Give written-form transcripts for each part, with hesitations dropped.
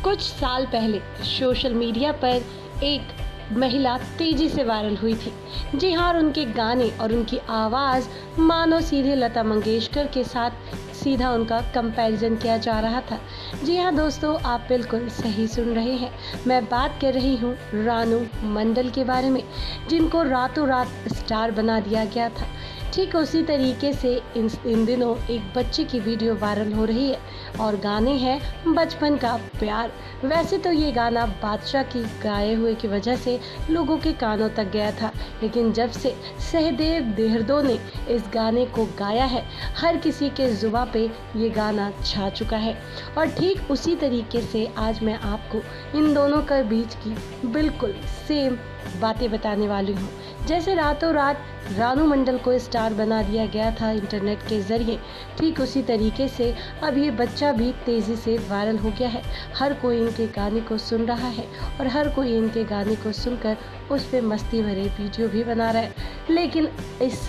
कुछ साल पहले सोशल मीडिया पर एक महिला तेजी से वायरल हुई थी। जी हाँ, और उनके गाने और उनकी आवाज़ मानो सीधे लता मंगेशकर के साथ सीधा उनका कंपैरिजन किया जा रहा था। जी हाँ दोस्तों, आप बिल्कुल सही सुन रहे हैं। मैं बात कर रही हूँ रानू मंडल के बारे में, जिनको रातों रात स्टार बना दिया गया था। ठीक उसी तरीके से इन दिनों एक बच्चे की वीडियो वायरल हो रही है और गाने हैं बचपन का प्यार। वैसे तो ये गाना बादशाह की गाए हुए की वजह से लोगों के कानों तक गया था, लेकिन जब से सहदेव देहरदो ने इस गाने को गाया है, हर किसी के जुबां पे ये गाना छा चुका है। और ठीक उसी तरीके से आज मैं आपको इन दोनों के बीच की बिल्कुल सेम बातें बताने वाली हूँ। जैसे रातों रात रानू मंडल को स्टार बना दिया गया था इंटरनेट के ज़रिए, ठीक उसी तरीके से अब ये बच्चा भी तेज़ी से वायरल हो गया है। हर कोई इनके गाने को सुन रहा है और हर कोई इनके गाने को सुनकर उस पर मस्ती भरे वीडियो भी बना रहा है। लेकिन इस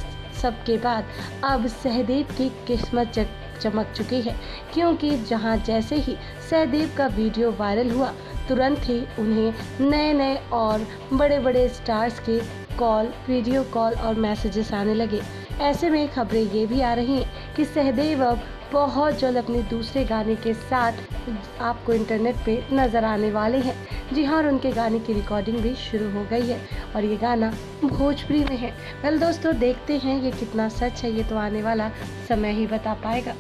सब के बाद अब सहदेव की किस्मत चमक चुकी है, क्योंकि जहां जैसे ही सहदेव का वीडियो वायरल हुआ, तुरंत ही उन्हें नए नए और बड़े बड़े स्टार्स के कॉल, वीडियो कॉल और मैसेजेस आने लगे। ऐसे में खबरें ये भी आ रही हैं कि सहदेव अब बहुत जल्द अपने दूसरे गाने के साथ आपको इंटरनेट पे नज़र आने वाले हैं। जी हाँ, और उनके गाने की रिकॉर्डिंग भी शुरू हो गई है और ये गाना भोजपुरी में है। वेल दोस्तों, देखते हैं ये कितना सच है, ये तो आने वाला समय ही बता पाएगा।